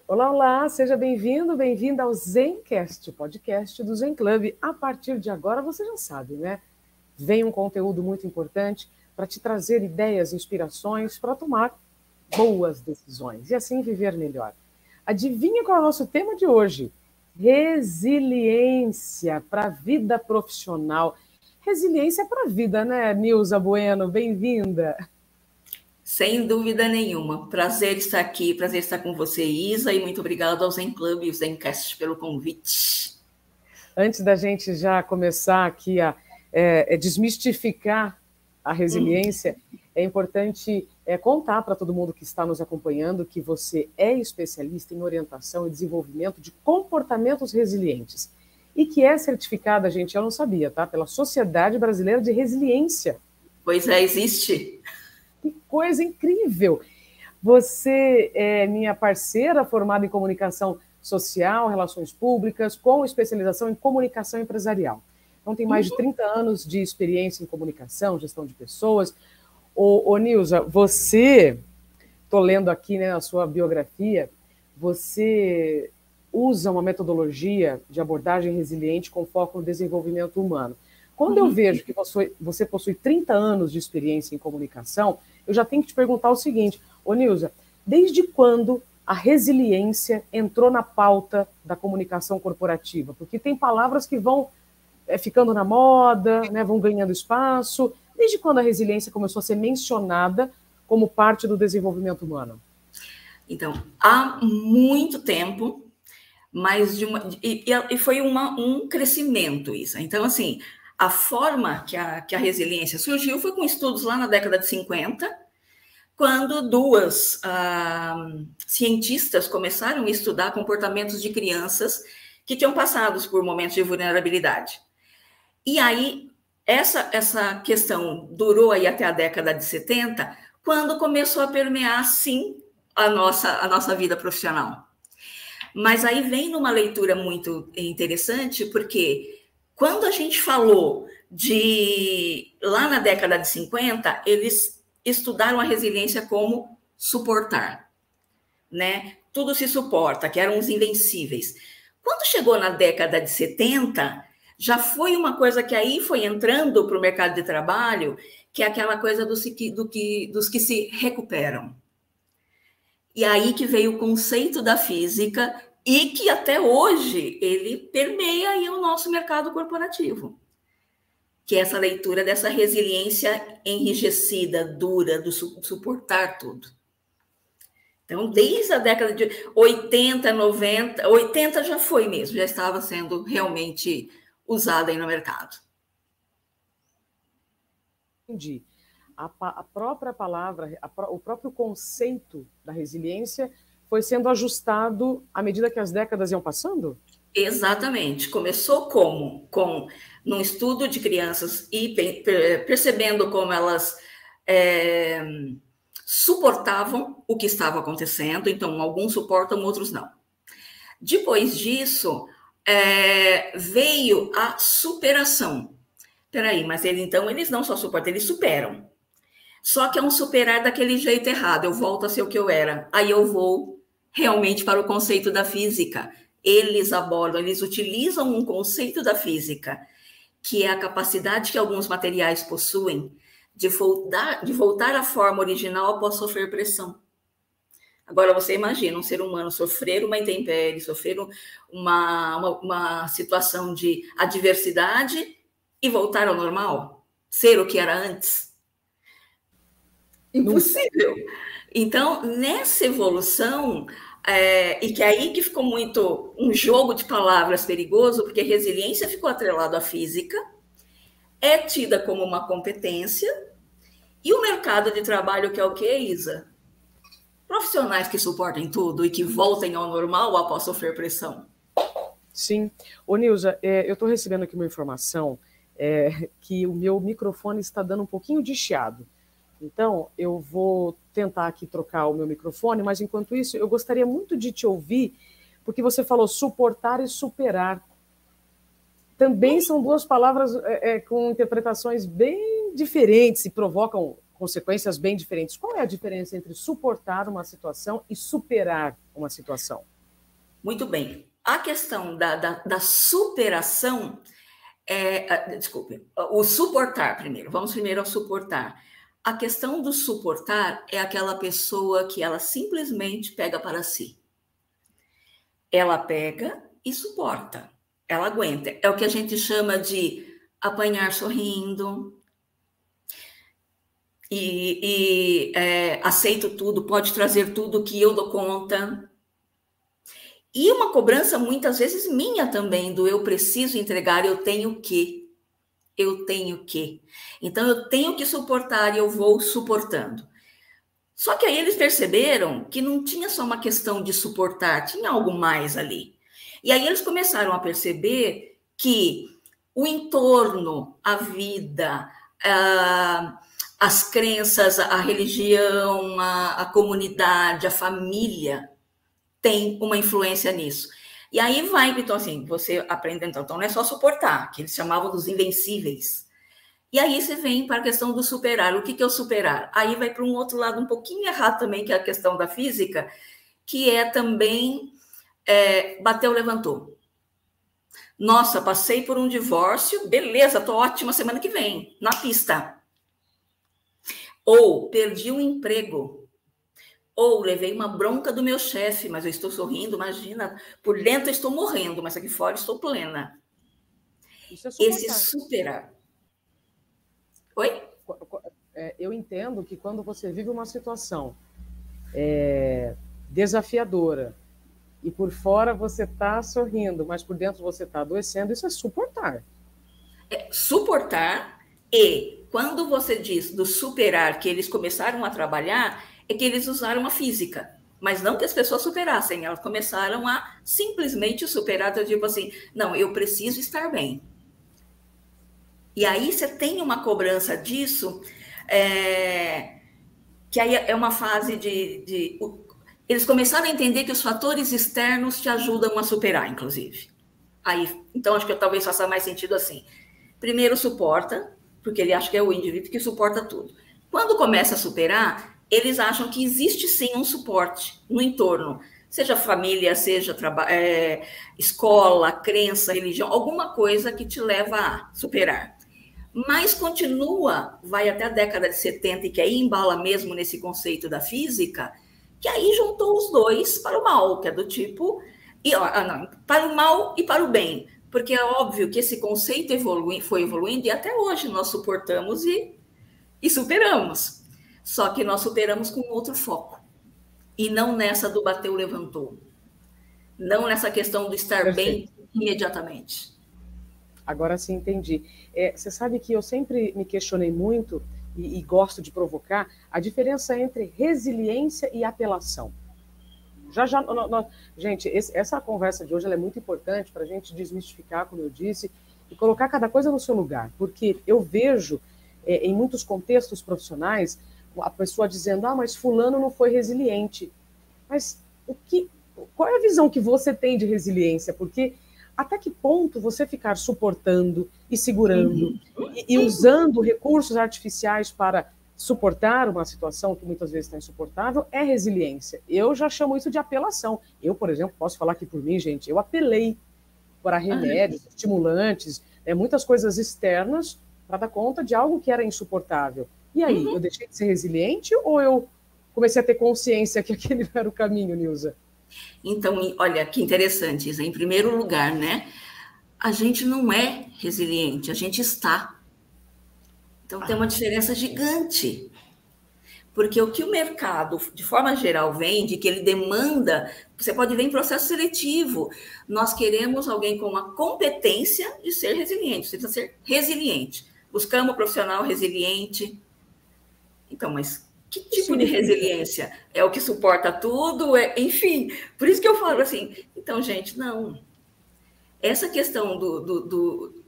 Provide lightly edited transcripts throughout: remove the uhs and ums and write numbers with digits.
Olá, olá, seja bem-vindo, bem-vinda ao Zencast, o podcast do Zen Club. A partir de agora, você já sabe, né? Vem um conteúdo muito importante para te trazer ideias, inspirações para tomar boas decisões e assim viver melhor. Adivinha qual é o nosso tema de hoje? Resiliência para a vida profissional. Resiliência para a vida, né, Nilza Bueno? Bem-vinda. Sem dúvida nenhuma. Prazer estar aqui, prazer estar com você, Isa, e muito obrigado ao Zen Club e ao Zencast pelo convite. Antes da gente já começar aqui a desmistificar a resiliência, é importante contar para todo mundo que está nos acompanhando que você é especialista em orientação e desenvolvimento de comportamentos resilientes e que é certificada, gente, eu não sabia, tá? Pela Sociedade Brasileira de Resiliência. Pois é, existe. Que coisa incrível! Você é minha parceira formada em comunicação social, relações públicas, com especialização em comunicação empresarial. Então, tem mais de 30 anos de experiência em comunicação, gestão de pessoas. Ô Nilza, você, estou lendo aqui, né, na sua biografia, você usa uma metodologia de abordagem resiliente com foco no desenvolvimento humano. Quando eu vejo que você possui 30 anos de experiência em comunicação, eu já tenho que te perguntar o seguinte, ô Nilza, desde quando a resiliência entrou na pauta da comunicação corporativa? Porque tem palavras que vão ficando na moda, né, vão ganhando espaço. Desde quando a resiliência começou a ser mencionada como parte do desenvolvimento humano? Então, há muito tempo, mas foi um crescimento isso. Então, assim, a forma que a resiliência surgiu foi com estudos lá na década de 50, quando duas cientistas começaram a estudar comportamentos de crianças que tinham passado por momentos de vulnerabilidade. E aí, essa questão durou aí até a década de 70, quando começou a permear, sim, a nossa vida profissional. Mas aí vem numa leitura muito interessante, porque quando a gente falou lá na década de 50, eles estudaram a resiliência como suportar, né? Tudo se suporta, que eram os invencíveis. Quando chegou na década de 70, já foi uma coisa que aí foi entrando para o mercado de trabalho, que é aquela coisa dos que se recuperam. E aí que veio o conceito da física e que até hoje ele permeia aí o nosso mercado corporativo, que é essa leitura dessa resiliência enrijecida, dura, do suportar tudo. Então, desde a década de 80, 90, 80 já foi mesmo, já estava sendo realmente usada aí no mercado. Entendi. A própria palavra, o próprio conceito da resiliência foi sendo ajustado à medida que as décadas iam passando? Exatamente. Começou num estudo de crianças e percebendo como elas suportavam o que estava acontecendo. Então, alguns suportam, outros não. Depois disso, veio a superação. Peraí, mas eles não só suportam, eles superam. Só que é um superar daquele jeito errado. Eu volto a ser o que eu era. Aí eu vou realmente para o conceito da física. Eles utilizam um conceito da física, que é a capacidade que alguns materiais possuem de voltar à forma original após sofrer pressão. Agora, você imagina um ser humano sofrer uma intempérie, sofrer uma situação de adversidade e voltar ao normal? Ser o que era antes? Impossível. Então, nessa evolução, e que aí que ficou muito um jogo de palavras perigoso, porque resiliência ficou atrelado à física, é tida como uma competência, e o mercado de trabalho, que é o que, Isa? Profissionais que suportem tudo e que voltem ao normal após sofrer pressão. Sim. Ô, Nilza, eu estou recebendo aqui uma informação que o meu microfone está dando um pouquinho de chiado. Então, eu vou tentar aqui trocar o meu microfone, mas enquanto isso, eu gostaria muito de te ouvir, porque você falou suportar e superar. Também são duas palavras com interpretações bem diferentes e provocam consequências bem diferentes. Qual é a diferença entre suportar uma situação e superar uma situação? Muito bem. A questão da superação, desculpe, o suportar primeiro. Vamos primeiro ao suportar. A questão do suportar é aquela pessoa que ela simplesmente pega para si. Ela pega e suporta. Ela aguenta. É o que a gente chama de apanhar sorrindo. Aceito tudo, pode trazer tudo que eu dou conta. E uma cobrança, muitas vezes, minha também, do eu preciso entregar, eu tenho que. Eu tenho que. Então, eu tenho que suportar e eu vou suportando. Só que aí eles perceberam que não tinha só uma questão de suportar, tinha algo mais ali. E aí eles começaram a perceber que o entorno, a vida, as crenças, a religião, a comunidade, a família, tem uma influência nisso. E aí vai, então, assim, você aprende, então não é só suportar, que eles chamavam dos invencíveis. E aí você vem para a questão do superar. O que é o superar? Aí vai para um outro lado um pouquinho errado também, que é a questão da física, que é também bateu, levantou. Nossa, passei por um divórcio, beleza, tô ótima semana que vem, na pista. Ou perdi um emprego. Ou levei uma bronca do meu chefe, mas eu estou sorrindo, imagina, por dentro eu estou morrendo, mas aqui fora estou plena. Isso é suportar. Esse superar. Oi? Eu entendo que quando você vive uma situação desafiadora e por fora você está sorrindo, mas por dentro você está adoecendo, isso é suportar. Suportar, e quando você diz do superar que eles começaram a trabalhar, é que eles usaram a física, mas não que as pessoas superassem, elas começaram a simplesmente superar, então, tipo assim, não, eu preciso estar bem. E aí você tem uma cobrança disso, que aí é uma fase eles começaram a entender que os fatores externos te ajudam a superar, inclusive. Aí, então, acho que talvez faça mais sentido assim. Primeiro, suporta, porque ele acha que é o indivíduo que suporta tudo. Quando começa a superar, eles acham que existe sim um suporte no entorno, seja família, seja escola, crença, religião, alguma coisa que te leva a superar. Mas continua, vai até a década de 70, e que aí embala mesmo nesse conceito da física, que aí juntou os dois para o mal, que é do tipo, para o mal e para o bem. Porque é óbvio que esse conceito foi evoluindo e até hoje nós suportamos e superamos. Só que nós superamos com outro foco. E não nessa do bateu, levantou. Não nessa questão do estar Perfeito. Bem imediatamente. Agora sim, entendi. Você sabe que eu sempre me questionei muito e gosto de provocar a diferença entre resiliência e apelação. Gente, essa conversa de hoje ela é muito importante para a gente desmistificar, como eu disse, e colocar cada coisa no seu lugar, porque eu vejo em muitos contextos profissionais a pessoa dizendo, mas fulano não foi resiliente. Mas qual é a visão que você tem de resiliência? Porque até que ponto você ficar suportando e segurando e usando recursos artificiais para suportar uma situação que muitas vezes está insuportável é resiliência. Eu já chamo isso de apelação. Eu, por exemplo, posso falar aqui por mim, gente, eu apelei para remédios, estimulantes, muitas coisas externas para dar conta de algo que era insuportável. E aí, eu deixei de ser resiliente ou eu comecei a ter consciência que aquele não era o caminho, Nilza? Então, olha, que interessante isso. Em primeiro lugar, né? A gente não é resiliente, a gente está. Então, tem uma diferença gigante. Porque o que o mercado, de forma geral, vende, que ele demanda, você pode ver em processo seletivo. Nós queremos alguém com uma competência de ser resiliente. Você precisa ser resiliente. Buscamos um profissional resiliente. Então, mas que tipo de resiliência? É o que suporta tudo? Enfim, por isso que eu falo assim, então, gente, não. Essa questão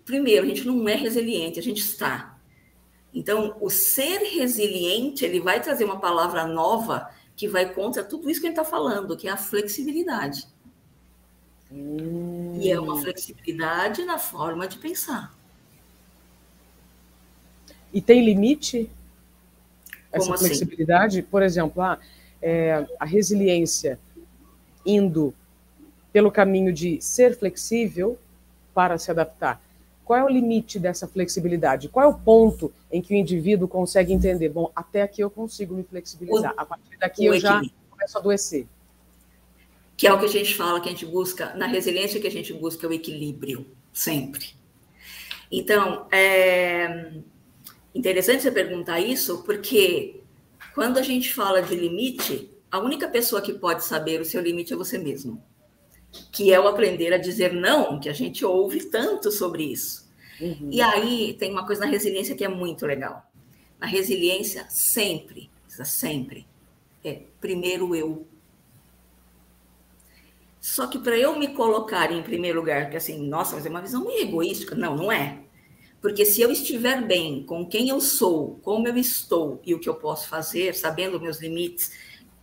primeiro, a gente não é resiliente, a gente está. Então, o ser resiliente, ele vai trazer uma palavra nova que vai contra tudo isso que a gente está falando, que é a flexibilidade. E é uma flexibilidade na forma de pensar. E tem limite? Como essa flexibilidade? Assim? Por exemplo, a resiliência indo pelo caminho de ser flexível para se adaptar. Qual é o limite dessa flexibilidade? Qual é o ponto em que o indivíduo consegue entender, bom, até aqui eu consigo me flexibilizar, a partir daqui eu já começo a adoecer? Que é o que a gente fala, que a gente busca, na resiliência que a gente busca é o equilíbrio, sempre. Então, é interessante você perguntar isso, porque quando a gente fala de limite, a única pessoa que pode saber o seu limite é você mesmo, que é o aprender a dizer não, que a gente ouve tanto sobre isso. Uhum. E aí tem uma coisa na resiliência que é muito legal. Na resiliência, sempre, é primeiro eu. Só que para eu me colocar em primeiro lugar, porque assim, nossa, mas é uma visão meio egoística. Não, não é. Porque se eu estiver bem com quem eu sou, como eu estou e o que eu posso fazer, sabendo meus limites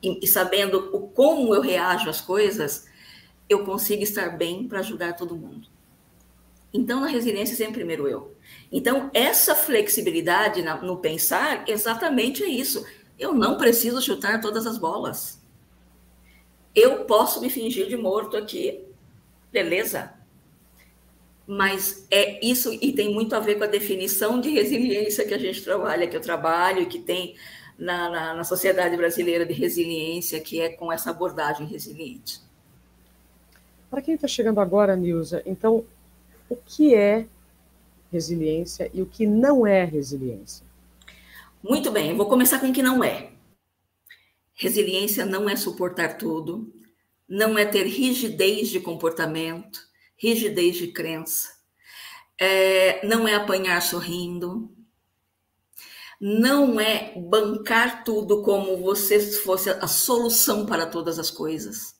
e sabendo como eu reajo às coisas, eu consigo estar bem para ajudar todo mundo. Então, na resiliência, sempre primeiro eu. Então, essa flexibilidade no pensar, exatamente é isso. Eu não preciso chutar todas as bolas. Eu posso me fingir de morto aqui, beleza? Mas é isso, e tem muito a ver com a definição de resiliência que a gente trabalha, que eu trabalho e que tem na Sociedade Brasileira de Resiliência, que é com essa abordagem resiliente. Para quem está chegando agora, Nilza, então, o que é resiliência e o que não é resiliência? Muito bem, eu vou começar com o que não é. Resiliência não é suportar tudo, não é ter rigidez de comportamento, rigidez de crença, não é apanhar sorrindo, não é bancar tudo como você fosse a solução para todas as coisas.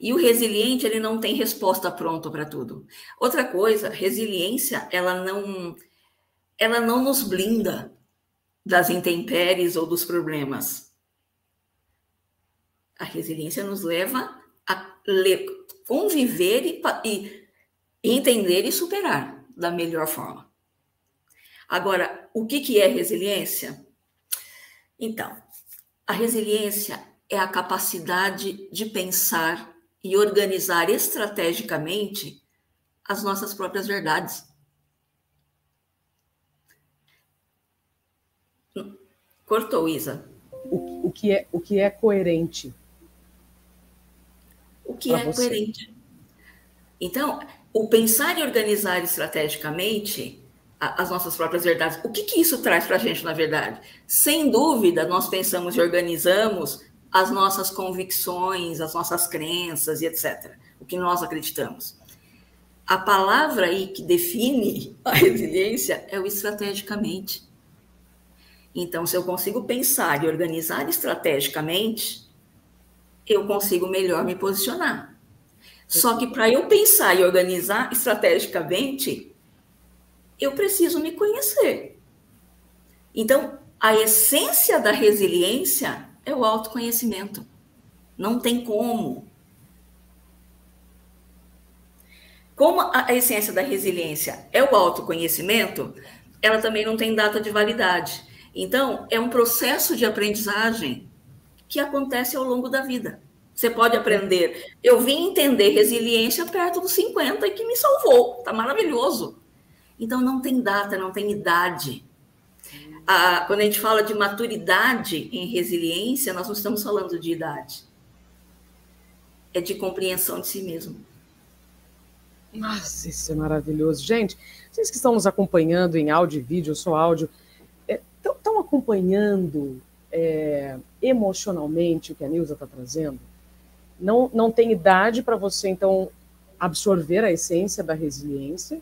E o resiliente, ele não tem resposta pronta para tudo. Outra coisa, resiliência, ela não nos blinda das intempéries ou dos problemas. A resiliência nos leva a conviver e entender e superar da melhor forma. Agora, o que é resiliência? Então, a resiliência é a capacidade de pensar e organizar estrategicamente as nossas próprias verdades. Cortou, Isa. O que é coerente? O que é coerente? Então, o pensar e organizar estrategicamente as nossas próprias verdades, o que isso traz para a gente, na verdade? Sem dúvida, nós pensamos e organizamos as nossas convicções, as nossas crenças e etc. O que nós acreditamos. A palavra aí que define a resiliência é o estrategicamente. Então, se eu consigo pensar e organizar estrategicamente, eu consigo melhor me posicionar. Só que para eu pensar e organizar estrategicamente, eu preciso me conhecer. Então, a essência da resiliência é o autoconhecimento. Não tem como. Como a essência da resiliência é o autoconhecimento, ela também não tem data de validade. Então, é um processo de aprendizagem que acontece ao longo da vida. Você pode aprender. Eu vim entender resiliência perto dos 50 e que me salvou. Está maravilhoso. Então, não tem data, não tem idade. Quando a gente fala de maturidade em resiliência, nós não estamos falando de idade. É de compreensão de si mesmo. Nossa, isso é maravilhoso. Gente, vocês que estão nos acompanhando em áudio e vídeo, só áudio, estão acompanhando emocionalmente o que a Nilza está trazendo? Não tem idade para você, então, absorver a essência da resiliência,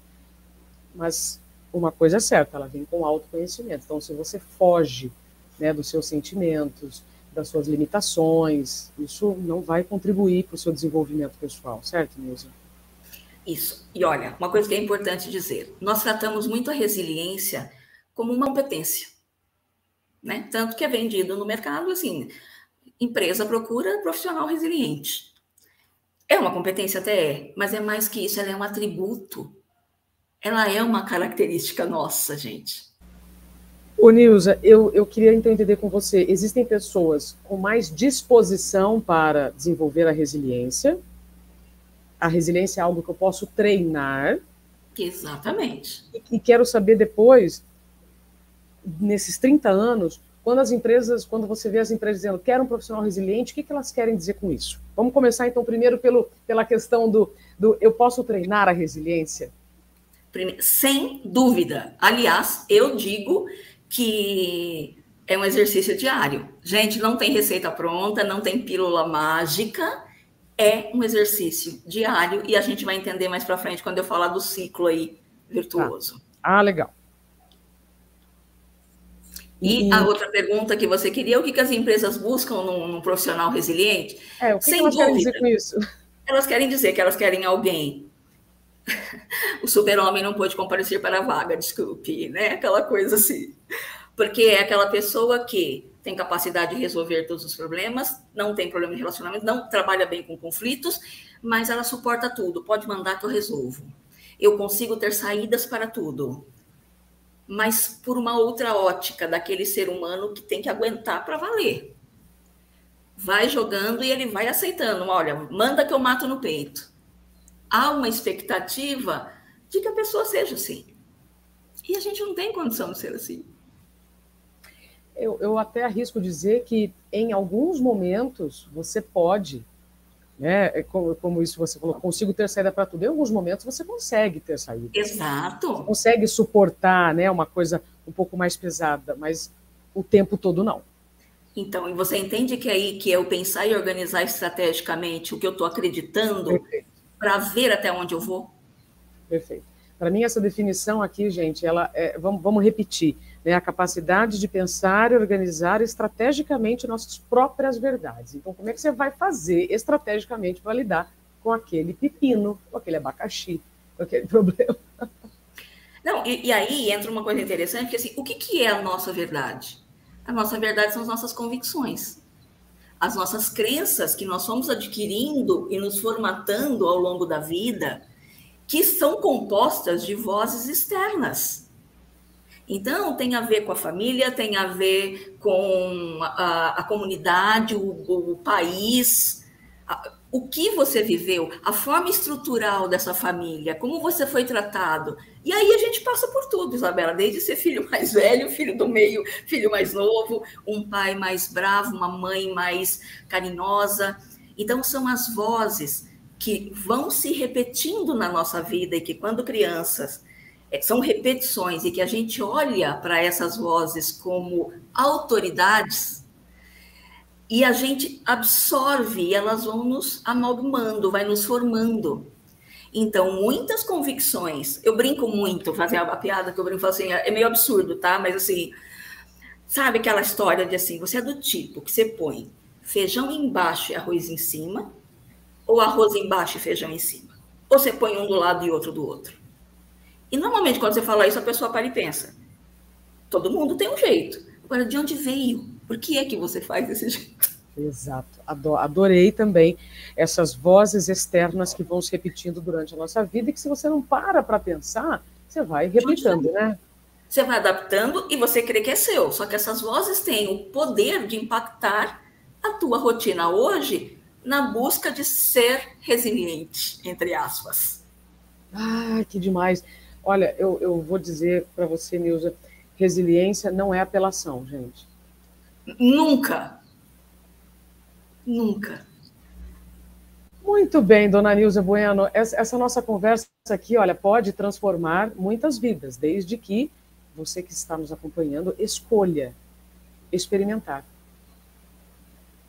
mas uma coisa é certa, ela vem com autoconhecimento. Então, se você foge, né, dos seus sentimentos, das suas limitações, isso não vai contribuir para o seu desenvolvimento pessoal, certo, Nilza? Isso. E olha, uma coisa que é importante dizer, nós tratamos muito a resiliência como uma competência, né? Tanto que é vendido no mercado assim, empresa procura profissional resiliente. É uma competência até, mas é mais que isso, ela é um atributo. Ela é uma característica nossa, gente. Ô, Nilza, eu queria então entender com você, existem pessoas com mais disposição para desenvolver a resiliência é algo que eu posso treinar, Exatamente. e quero saber depois, nesses 30 anos, quando você vê as empresas dizendo quero um profissional resiliente, o que elas querem dizer com isso? Vamos começar então primeiro pela questão do eu posso treinar a resiliência? Sem dúvida. Aliás, eu digo que é um exercício diário. Gente, não tem receita pronta, não tem pílula mágica, é um exercício diário e a gente vai entender mais para frente quando eu falar do ciclo aí virtuoso. Ah, legal. E a outra pergunta que você queria, o que as empresas buscam num profissional resiliente? O que elas querem dizer com isso? Elas querem dizer que elas querem alguém. O super-homem não pôde comparecer para a vaga, desculpe, né? Aquela coisa assim. Porque é aquela pessoa que tem capacidade de resolver todos os problemas, não tem problema de relacionamento, não trabalha bem com conflitos, mas ela suporta tudo. Pode mandar que eu resolvo. Eu consigo ter saídas para tudo. Mas por uma outra ótica daquele ser humano que tem que aguentar para valer. Vai jogando e ele vai aceitando. Olha, manda que eu mato no peito. Há uma expectativa de que a pessoa seja assim. E a gente não tem condição de ser assim. Eu até arrisco dizer que, em alguns momentos, você pode, né, como isso você falou, consigo ter saída para tudo. Em alguns momentos você consegue ter saída. Exato. Você consegue suportar, né, uma coisa um pouco mais pesada, mas o tempo todo não. Então, e você entende que aí que é eu pensar e organizar estrategicamente o que eu estou acreditando para ver até onde eu vou? Perfeito. Para mim, essa definição aqui, gente, ela vamos repetir, né, a capacidade de pensar e organizar estrategicamente nossas próprias verdades. Então, como é que você vai fazer estrategicamente para lidar com aquele pepino, com aquele abacaxi, com aquele problema? Não, e aí entra uma coisa interessante, que assim, o que é a nossa verdade? A nossa verdade são as nossas convicções. As nossas crenças que nós fomos adquirindo e nos formatando ao longo da vida, que são compostas de vozes externas. Então, tem a ver com a família, tem a ver com a comunidade, o país, o que você viveu, a forma estrutural dessa família, como você foi tratado. E aí a gente passa por tudo, Isabela, desde ser filho mais velho, filho do meio, filho mais novo, um pai mais bravo, uma mãe mais carinhosa. Então, são as vozes que vão se repetindo na nossa vida e que, quando crianças, são repetições e que a gente olha para essas vozes como autoridades e a gente absorve e elas vão nos amalgamando, vai nos formando. Então, muitas convicções, eu brinco muito, fazer a piada que eu brinco, assim, é meio absurdo, tá? Mas assim, sabe aquela história de assim, você é do tipo que você põe feijão embaixo e arroz em cima, ou arroz embaixo e feijão em cima? Ou você põe um do lado e outro do outro? E normalmente quando você fala isso, a pessoa para e pensa. Todo mundo tem um jeito. Agora, de onde veio? Por que é que você faz desse jeito? Exato. Adorei também essas vozes externas que vão se repetindo durante a nossa vida e que, se você não para pensar, você vai repetindo, né? Você vai adaptando e você crê que é seu. Só que essas vozes têm o poder de impactar a tua rotina hoje na busca de ser resiliente, entre aspas. Ah, que demais. Olha, eu vou dizer para você, Nilza, resiliência não é apelação, gente. Nunca. Nunca. Muito bem, dona Nilza Bueno. Essa nossa conversa aqui, olha, pode transformar muitas vidas, desde que você que está nos acompanhando escolha experimentar.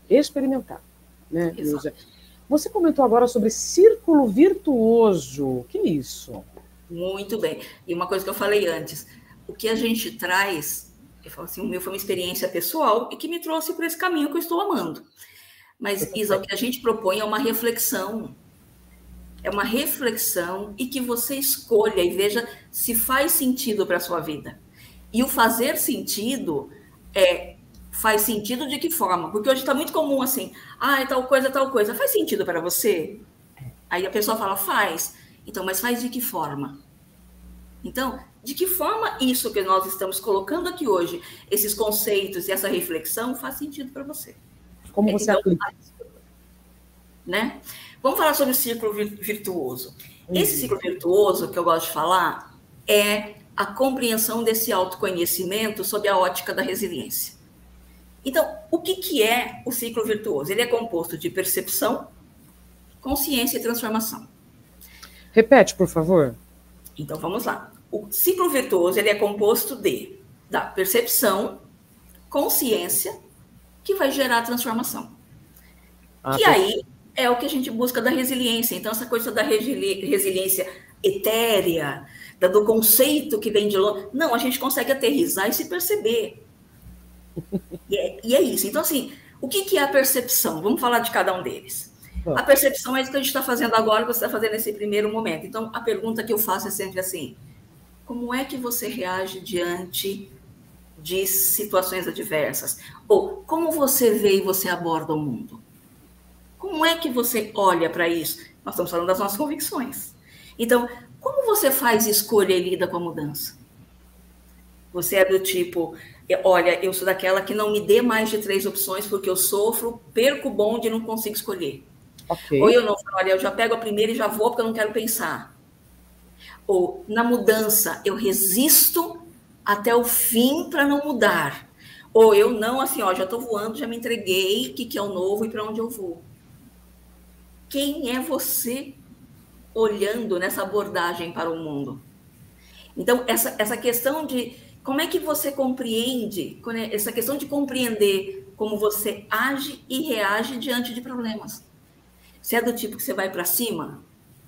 Experimentar, né, Nilza? Você comentou agora sobre círculo virtuoso. O que é isso? Muito bem. E uma coisa que eu falei antes, o que a gente traz, eu falo assim, o meu foi uma experiência pessoal e que me trouxe por esse caminho que eu estou amando. Mas, Isa, o que a gente propõe é uma reflexão. É uma reflexão e que você escolha e veja se faz sentido para a sua vida. E o fazer sentido faz sentido de que forma? Porque hoje está muito comum assim, é tal coisa. Faz sentido para você? Aí a pessoa fala, faz. Então, mas faz de que forma? Então, de que forma isso que nós estamos colocando aqui hoje, esses conceitos e essa reflexão, faz sentido para você. Como você aplica? Né? Vamos falar sobre o ciclo virtuoso. Esse ciclo virtuoso que eu gosto de falar é a compreensão desse autoconhecimento sob a ótica da resiliência. Então, o que é o ciclo virtuoso? Ele é composto de percepção, consciência e transformação. Repete, por favor. Então, vamos lá. O ciclo virtuoso ele é composto da percepção, consciência, que vai gerar a transformação. E aí é o que a gente busca da resiliência. Então, essa coisa da resiliência etérea, do conceito que vem de longe. Não, a gente consegue aterrissar e se perceber. E é isso. Então, assim, o que é a percepção? Vamos falar de cada um deles. A percepção é isso que a gente está fazendo agora, que você está fazendo nesse primeiro momento. Então, a pergunta que eu faço é sempre assim: como é que você reage diante de situações adversas? Ou como você vê e você aborda o mundo? Como é que você olha para isso? Nós estamos falando das nossas convicções. Então, como você faz escolha e lida com a mudança? Você é do tipo, olha, eu sou daquela que não me dê mais de 3 opções porque eu sofro, perco o bonde e não consigo escolher. Okay. Ou eu não, olha, eu já pego a primeira e já vou porque eu não quero pensar. Ou, na mudança, eu resisto até o fim para não mudar. Ou eu não, assim, ó, já estou voando, já me entreguei, o que é o novo e para onde eu vou. Quem é você olhando nessa abordagem para o mundo? Então, essa questão de como é que você compreende, essa questão de compreender como você age e reage diante de problemas. Você é do tipo que você vai para cima?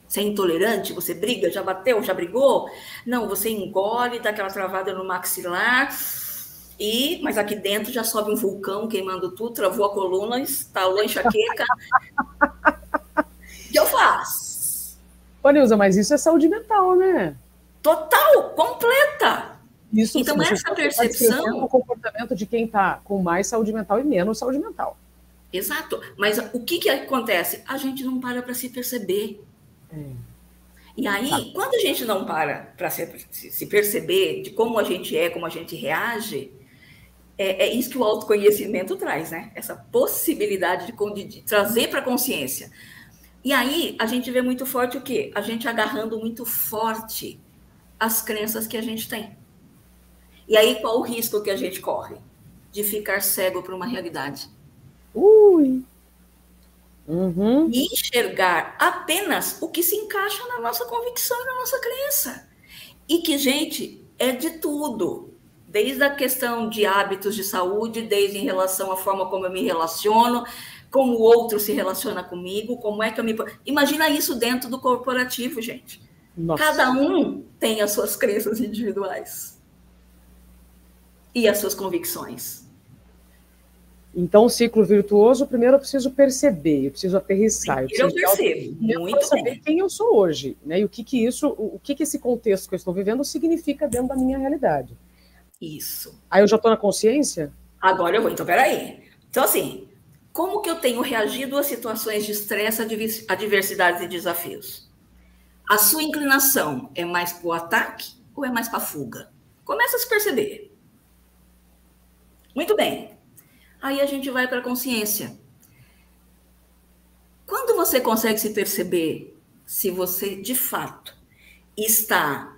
Você é intolerante? Você briga? Já bateu? Já brigou? Não, você engole, dá aquela travada no maxilar, mas aqui dentro já sobe um vulcão queimando tudo, travou a coluna, instalou a enxaqueca. O que eu faço? Ô, Nilza, mas isso é saúde mental, né? Total, completa. Isso, então, essa percepção... É o comportamento de quem está com mais saúde mental e menos saúde mental. Exato. Mas o que acontece? A gente não para se perceber. E aí, quando a gente não para se perceber de como a gente é, como a gente reage, é isso que o autoconhecimento traz, né? Essa possibilidade de trazer para a consciência. E aí, a gente vê muito forte o quê? A gente agarrando muito forte as crenças que a gente tem. E aí, qual o risco que a gente corre? De ficar cego para uma realidade. Uhum. E enxergar apenas o que se encaixa na nossa convicção e na nossa crença. E que, gente, é de tudo. Desde a questão de hábitos de saúde, desde em relação à forma como eu me relaciono, como o outro se relaciona comigo, como é que eu me... Imagina isso dentro do corporativo, gente. Nossa. Cada um tem as suas crenças individuais. E as suas convicções. Então, o ciclo virtuoso, primeiro eu preciso perceber, eu preciso aterrissar. Eu percebo, muito saber quem eu sou hoje, né? E o que esse contexto que eu estou vivendo significa dentro da minha realidade. Isso. Aí eu já estou na consciência? Agora eu vou, então, peraí. Então, assim, como que eu tenho reagido a situações de estresse, adversidades e desafios? A sua inclinação é mais para o ataque ou é mais para a fuga? Começa a se perceber. Muito bem. Aí a gente vai para a consciência. Quando você consegue se perceber se você, de fato, está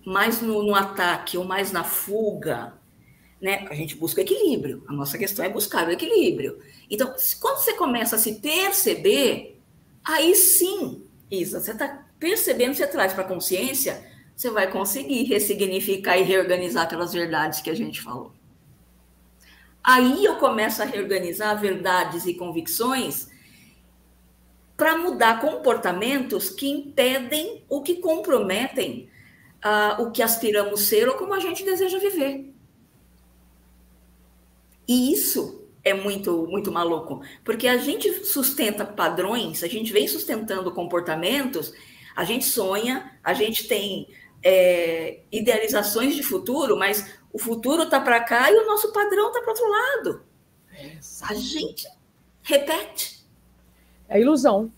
mais no ataque ou mais na fuga, né? A gente busca o equilíbrio. A nossa questão é buscar o equilíbrio. Então, quando você começa a se perceber, aí sim, Isa, você está percebendo, você traz para a consciência, você vai conseguir ressignificar e reorganizar aquelas verdades que a gente falou. Aí eu começo a reorganizar verdades e convicções para mudar comportamentos que impedem ou que comprometem o que aspiramos ser ou como a gente deseja viver. E isso é muito, muito maluco, porque a gente sustenta padrões, a gente vem sustentando comportamentos, a gente sonha, a gente tem idealizações de futuro, mas o futuro está para cá e o nosso padrão está para o outro lado. A gente repete. É ilusão.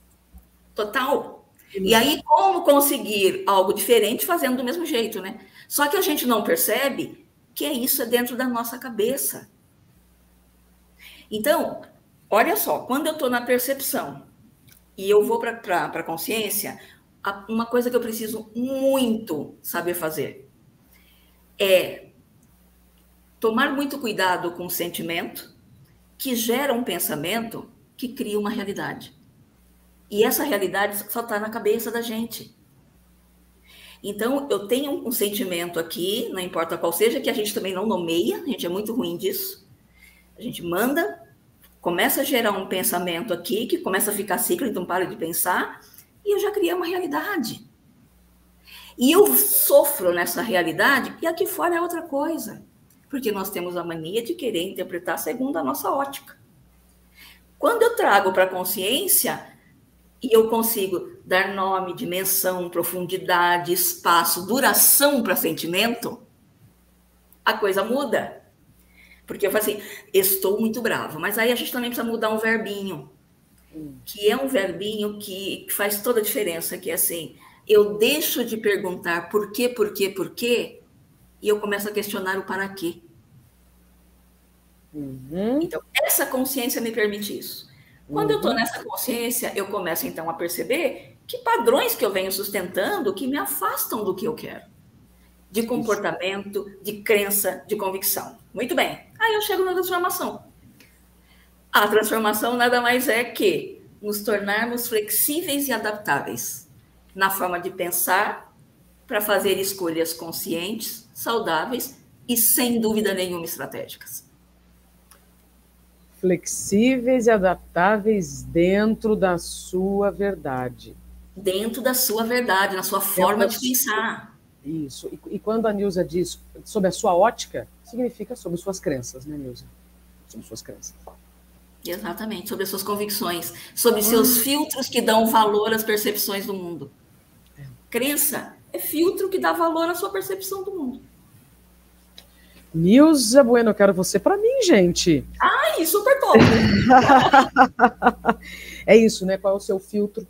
Total. E aí, como conseguir algo diferente fazendo do mesmo jeito, né? Só que a gente não percebe que isso é dentro da nossa cabeça. Então, olha só, quando eu estou na percepção e eu vou para a consciência, uma coisa que eu preciso muito saber fazer é tomar muito cuidado com o sentimento que gera um pensamento que cria uma realidade. E essa realidade só está na cabeça da gente. Então, eu tenho um sentimento aqui, não importa qual seja, que a gente também não nomeia, a gente é muito ruim disso. A gente manda, começa a gerar um pensamento aqui, que começa a ficar ciclo, então para de pensar, e eu já criei uma realidade. E eu sofro nessa realidade, e aqui fora é outra coisa. Porque nós temos a mania de querer interpretar segundo a nossa ótica. Quando eu trago para a consciência, e eu consigo dar nome, dimensão, profundidade, espaço, duração para sentimento, a coisa muda. Porque eu falo assim, estou muito bravo. Mas aí a gente também precisa mudar um verbinho, que é um verbinho que faz toda a diferença, que é assim, eu deixo de perguntar por quê, e eu começo a questionar o para quê. Então, essa consciência me permite isso. Quando eu estou nessa consciência, eu começo, então, a perceber que padrões que eu venho sustentando que me afastam do que eu quero. De comportamento, de crença, de convicção. Muito bem. Aí eu chego na transformação. A transformação nada mais é que nos tornarmos flexíveis e adaptáveis na forma de pensar para fazer escolhas conscientes, saudáveis e, sem dúvida nenhuma, estratégicas. Flexíveis e adaptáveis dentro da sua verdade. Dentro da sua verdade, na sua forma de pensar. Isso. E quando a Nilza diz sobre a sua ótica, significa sobre suas crenças, né, Nilza? Sobre suas crenças. Exatamente, sobre as suas convicções, sobre seus filtros que dão valor às percepções do mundo. Crença é filtro que dá valor à sua percepção do mundo. Nilza Bueno, eu quero você para mim, gente. Ai, super top! É isso, né? Qual é o seu filtro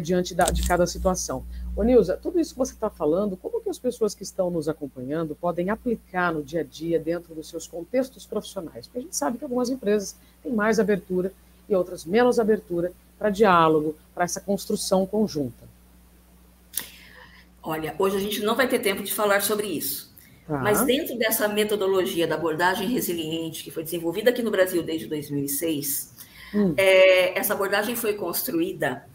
diante de cada situação? Ô, Nilza, tudo isso que você está falando, como que as pessoas que estão nos acompanhando podem aplicar no dia a dia dentro dos seus contextos profissionais? Porque a gente sabe que algumas empresas têm mais abertura e outras menos abertura para diálogo, para essa construção conjunta. Olha, hoje a gente não vai ter tempo de falar sobre isso. Tá. Mas dentro dessa metodologia da abordagem resiliente, que foi desenvolvida aqui no Brasil desde 2006, essa abordagem foi construída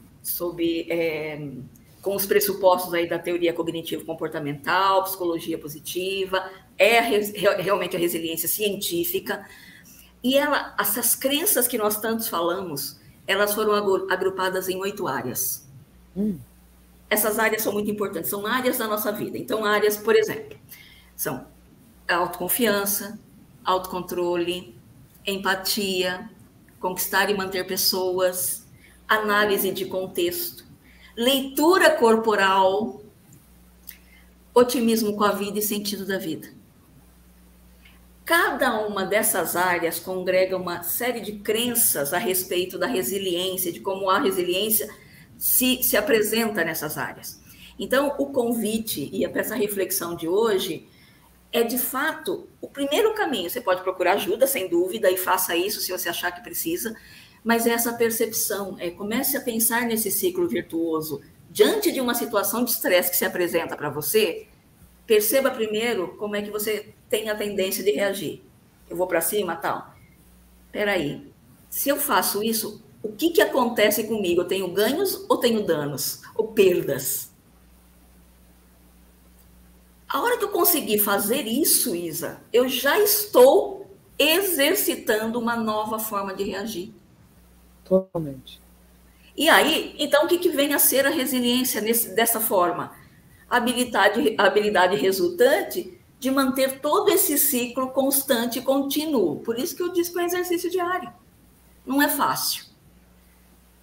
com os pressupostos aí da teoria cognitivo-comportamental, psicologia positiva, realmente a resiliência científica. E essas crenças que nós tantos falamos, elas foram agrupadas em 8 áreas. Essas áreas são muito importantes, são áreas da nossa vida. Então, áreas, por exemplo, são autoconfiança, autocontrole, empatia, conquistar e manter pessoas, análise de contexto, leitura corporal, otimismo com a vida e sentido da vida. Cada uma dessas áreas congrega uma série de crenças a respeito da resiliência, de como a resiliência se apresenta nessas áreas. Então, o convite e essa reflexão de hoje é, de fato, o primeiro caminho. Você pode procurar ajuda, sem dúvida, e faça isso se você achar que precisa, mas é essa percepção, comece a pensar nesse ciclo virtuoso. Diante de uma situação de estresse que se apresenta para você, perceba primeiro como é que você tem a tendência de reagir. Eu vou para cima, tal. Espera aí, se eu faço isso, o que acontece comigo? Eu tenho ganhos ou tenho danos? Ou perdas? A hora que eu conseguir fazer isso, Isa, eu já estou exercitando uma nova forma de reagir. Totalmente. E aí, então, o que vem a ser a resiliência dessa forma? A habilidade resultante de manter todo esse ciclo constante e contínuo. Por isso que eu disse que é um exercício diário. Não é fácil.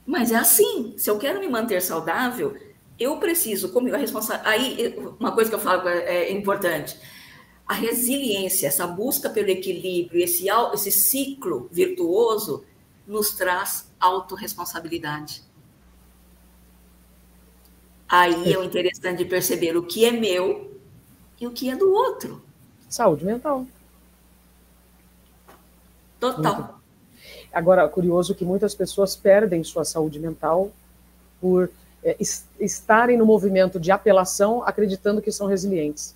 Mas é assim. Se eu quero me manter saudável, eu preciso, comigo, a responsabilidade. Aí, uma coisa que eu falo é importante. A resiliência, essa busca pelo equilíbrio, esse ciclo virtuoso, nos traz autorresponsabilidade. Aí é o interessante de perceber o que é meu e o que é do outro. Saúde mental. Total. Agora, curioso que muitas pessoas perdem sua saúde mental por estarem no movimento de apelação, acreditando que são resilientes.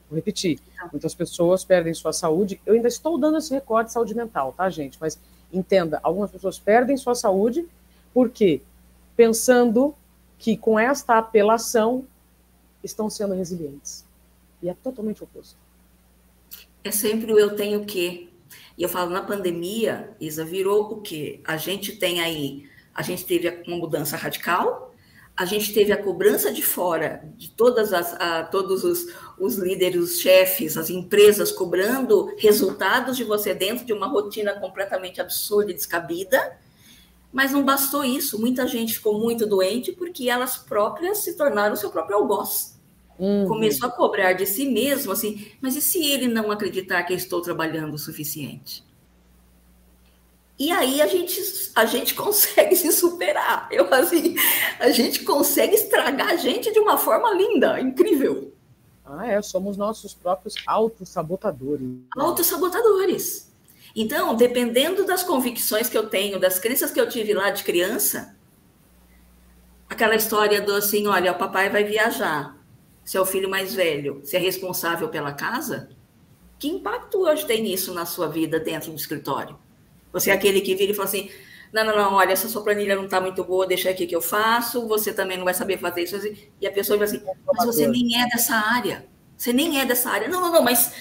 Vou repetir, muitas pessoas perdem sua saúde. Eu ainda estou dando esse recorte de saúde mental, tá, gente? Mas entenda, algumas pessoas perdem sua saúde porque pensando que com esta apelação estão sendo resilientes. E é totalmente oposto. É sempre o eu tenho que. E eu falo, na pandemia, Isa, virou o quê? A gente teve uma mudança radical, a gente teve a cobrança de fora, de todos os líderes, os chefes, as empresas cobrando resultados de você dentro de uma rotina completamente absurda e descabida, mas não bastou isso. Muita gente ficou muito doente porque elas próprias se tornaram o seu próprio algoz. Começou a cobrar de si mesmo, assim, mas e se ele não acreditar que eu estou trabalhando o suficiente? E aí a gente consegue se superar. A gente consegue estragar a gente de uma forma linda, incrível. Somos nossos próprios autossabotadores. Autossabotadores. Então, dependendo das convicções que eu tenho, das crenças que eu tive lá de criança, aquela história do assim, olha, o papai vai viajar, você é o filho mais velho, você é responsável pela casa, que impacto hoje tem nisso na sua vida dentro do escritório? Você é aquele que vira e fala assim, não, olha, essa sua planilha não está muito boa, deixa aqui que eu faço, você também não vai saber fazer isso. E a pessoa vai assim, mas você nem é dessa área. Você nem é dessa área. Não, mas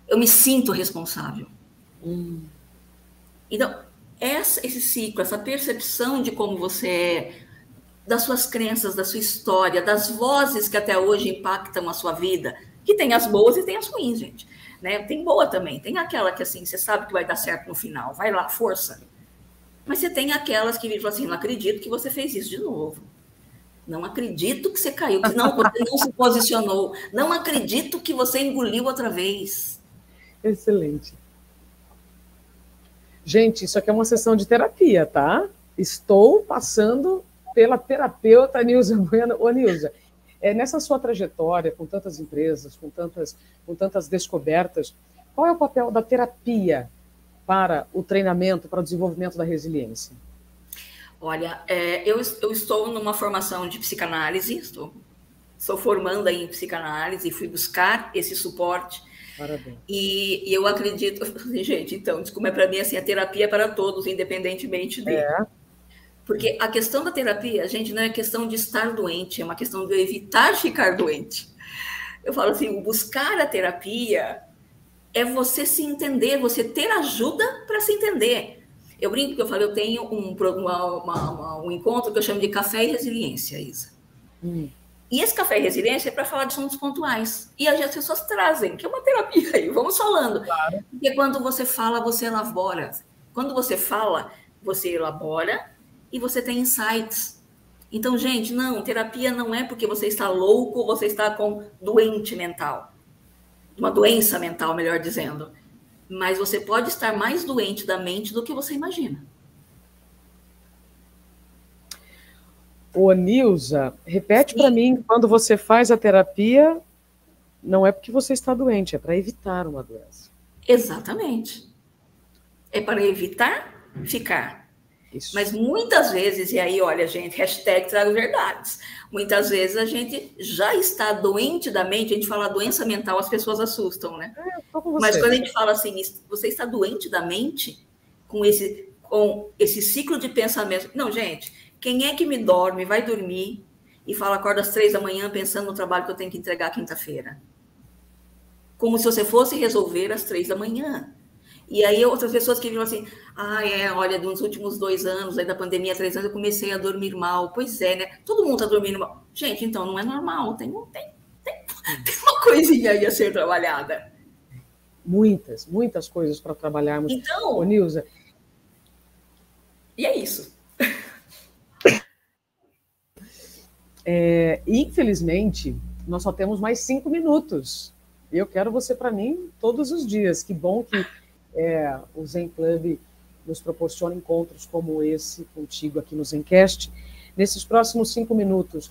eu me sinto responsável. Então, esse ciclo, essa percepção de como você é, das suas crenças, da sua história, das vozes que até hoje impactam a sua vida, que tem as boas e tem as ruins, gente. Né? Tem boa também, tem aquela que assim, você sabe que vai dar certo no final, vai lá, força. Mas você tem aquelas que falam assim, não acredito que você fez isso de novo. Não acredito que você caiu, que você não se posicionou. Não acredito que você engoliu outra vez. Excelente. Gente, isso aqui é uma sessão de terapia, tá? Estou passando pela terapeuta Nilza Bueno. Ô, Nilza, nessa sua trajetória, com tantas empresas, com tantas descobertas, qual é o papel da terapia para o treinamento, para o desenvolvimento da resiliência? Olha, eu estou numa formação de psicanálise, sou formanda em psicanálise e fui buscar esse suporte. Parabéns. E eu acredito, gente, então, desculpa, para mim, assim, a terapia é para todos, independentemente de... Porque a questão da terapia, gente, não é questão de estar doente, é uma questão de evitar ficar doente. Eu falo assim, o buscar a terapia é você se entender, você ter ajuda para se entender. Eu brinco que eu falo, eu tenho um encontro que eu chamo de Café e Resiliência, Isa. E esse Café e Resiliência é para falar de assuntos pontuais. E as pessoas trazem, que é uma terapia aí, vamos falando. Claro. Porque quando você fala, você elabora. Quando você fala, você elabora e você tem insights. Então, gente, não, terapia não é porque você está louco ou você está doente mental. Uma doença mental, melhor dizendo. Mas você pode estar mais doente da mente do que você imagina. Ô, Nilza, repete para mim, quando você faz a terapia, não é porque você está doente, é para evitar uma doença. Exatamente. É para evitar ficar. Isso. Mas muitas vezes, e aí, olha, gente, hashtag trago verdades. Muitas vezes a gente já está doente da mente, a gente fala doença mental, as pessoas assustam, né? Mas quando a gente fala assim, você está doente da mente com esse ciclo de pensamento. Não, gente, quem é que me dorme, vai dormir e fala, acorda às 3 da manhã pensando no trabalho que eu tenho que entregar quinta-feira? Como se você fosse resolver às 3 da manhã. E aí outras pessoas que viram assim, olha, nos últimos 2 anos, aí da pandemia, 3 anos, eu comecei a dormir mal. Pois é, né? Todo mundo tá dormindo mal. Gente, então não é normal, tem uma coisinha aí a ser trabalhada. Muitas coisas para trabalharmos. Então, ô, Nilza. E é isso. Infelizmente, nós só temos mais 5 minutos. Eu quero você para mim todos os dias. Que bom que o Zen Club nos proporciona encontros como esse contigo aqui no Zencast. Nesses próximos 5 minutos,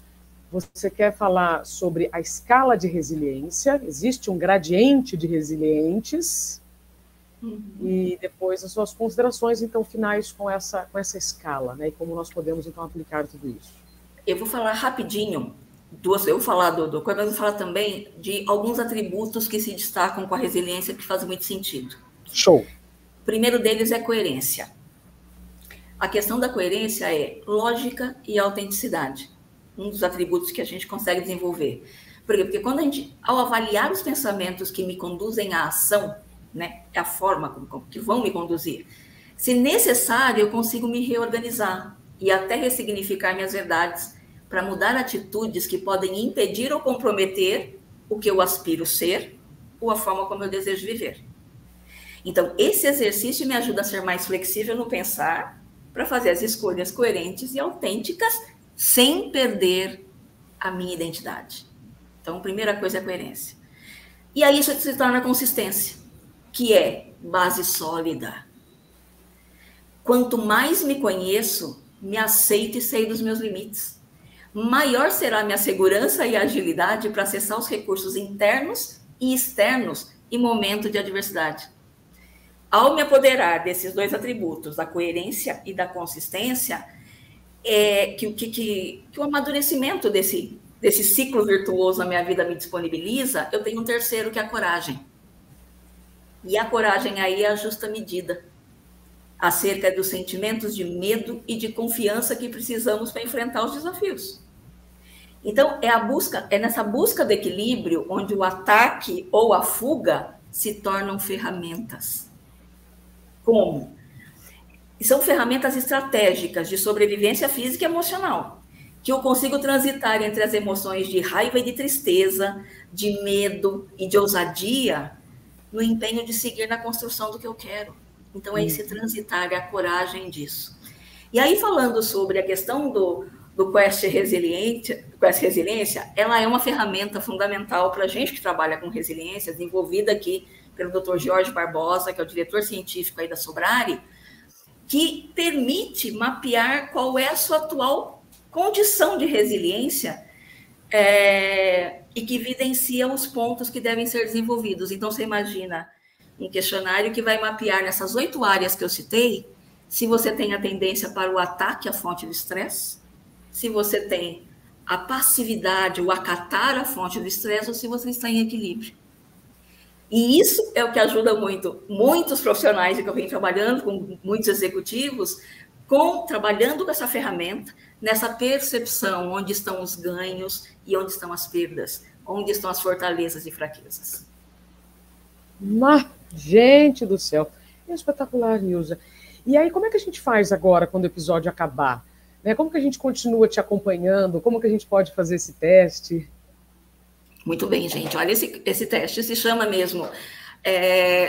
Você quer falar sobre a escala de resiliência, existe um gradiente de resilientes, e depois as suas considerações, então, finais com essa escala, né? E como nós podemos, então, aplicar tudo isso. Eu vou falar rapidinho, eu vou falar do mas eu vou falar também de alguns atributos que se destacam com a resiliência que fazem muito sentido. Show! O primeiro deles é coerência. A questão da coerência é lógica e autenticidade. Um dos atributos que a gente consegue desenvolver. Por quê? Porque quando ao avaliar os pensamentos que me conduzem à ação, né, é a forma que vão me conduzir, se necessário, eu consigo me reorganizar e até ressignificar minhas verdades para mudar atitudes que podem impedir ou comprometer o que eu aspiro ser ou a forma como eu desejo viver. Então, esse exercício me ajuda a ser mais flexível no pensar para fazer as escolhas coerentes e autênticas sem perder a minha identidade. Então, a primeira coisa é a coerência. E aí isso se torna consistência, que é base sólida. Quanto mais me conheço, me aceito e sei dos meus limites, maior será a minha segurança e agilidade para acessar os recursos internos e externos em momento de adversidade. Ao me apoderar desses dois atributos, da coerência e da consistência, que o amadurecimento desse ciclo virtuoso na minha vida me disponibiliza, eu tenho um terceiro, que é a coragem. E a coragem aí é a justa medida acerca dos sentimentos de medo e de confiança que precisamos para enfrentar os desafios. Então, é nessa busca do equilíbrio onde o ataque ou a fuga se tornam ferramentas. Como? São ferramentas estratégicas de sobrevivência física e emocional, que eu consigo transitar entre as emoções de raiva e de tristeza, de medo e de ousadia, no empenho de seguir na construção do que eu quero. Então, é esse transitar, é a coragem disso. E aí, falando sobre a questão do Quest Resiliência, ela é uma ferramenta fundamental para a gente que trabalha com resiliência, desenvolvida aqui pelo Dr. Jorge Barbosa, que é o diretor científico aí da Sobrari, que permite mapear qual é a sua atual condição de resiliência e que evidencia os pontos que devem ser desenvolvidos. Então, você imagina um questionário que vai mapear nessas 8 áreas que eu citei, se você tem a tendência para o ataque à fonte do estresse, se você tem a passividade, o acatar a fonte do estresse, ou se você está em equilíbrio. E isso é o que ajuda muitos profissionais que eu venho trabalhando com muitos executivos, trabalhando com essa ferramenta, nessa percepção onde estão os ganhos e onde estão as perdas, onde estão as fortalezas e fraquezas. Gente do céu, é espetacular, Nilza. E aí, como é que a gente faz agora, quando o episódio acabar? Como que a gente continua te acompanhando? Como que a gente pode fazer esse teste? Muito bem, gente. Olha, esse teste se chama mesmo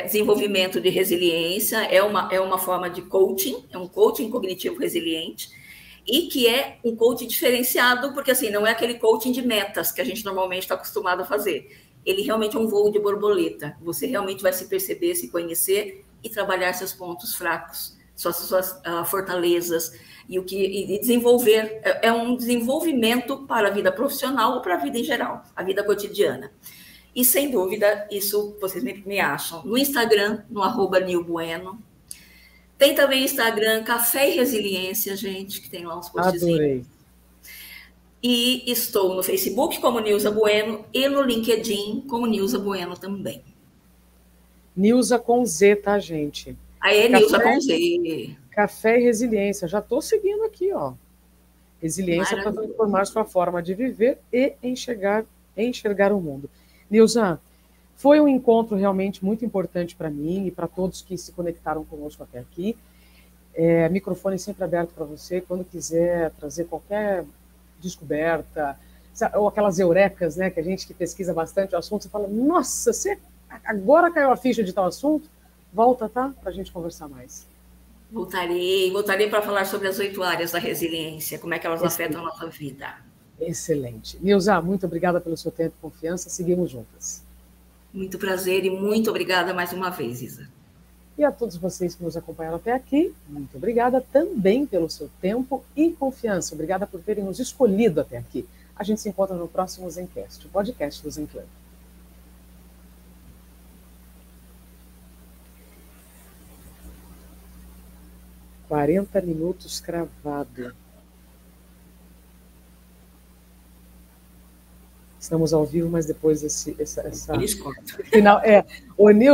desenvolvimento de resiliência, é uma forma de coaching, é um coaching cognitivo resiliente, e que é um coaching diferenciado, porque assim, não é aquele coaching de metas que a gente normalmente está acostumado a fazer. Ele realmente é um voo de borboleta. Você realmente vai se perceber, se conhecer e trabalhar seus pontos fracos, suas fortalezas, e desenvolver. É um desenvolvimento para a vida profissional ou para a vida em geral, a vida cotidiana. E, sem dúvida, isso vocês me acham no Instagram, no @nilbueno. Tem também o Instagram Café e Resiliência, gente, que tem lá uns postzinhos. Adorei. E estou no Facebook como Nilza Bueno e no LinkedIn como Nilza Bueno também. Nilza com Z, tá, gente? Aí é Nilza com Z. Café e Resiliência. Já estou seguindo aqui, ó. Resiliência para transformar sua forma de viver e enxergar o mundo. Nilza, foi um encontro realmente muito importante para mim e para todos que se conectaram conosco até aqui. Microfone sempre aberto para você, quando quiser trazer qualquer descoberta, ou aquelas eurecas, né, que a gente que pesquisa bastante o assunto, você fala, nossa, agora caiu a ficha de tal assunto, volta, tá? Para a gente conversar mais. Voltarei para falar sobre as 8 áreas da resiliência, como é que elas afetam a nossa vida. Excelente. Nilza, muito obrigada pelo seu tempo e confiança, seguimos juntas. Muito prazer e muito obrigada mais uma vez, Isa. E a todos vocês que nos acompanharam até aqui, muito obrigada também pelo seu tempo e confiança. Obrigada por terem nos escolhido até aqui. A gente se encontra no próximo Zencast, o podcast do Zenclub. Quarenta minutos cravado. Estamos ao vivo, mas depois essa Eles final o Nil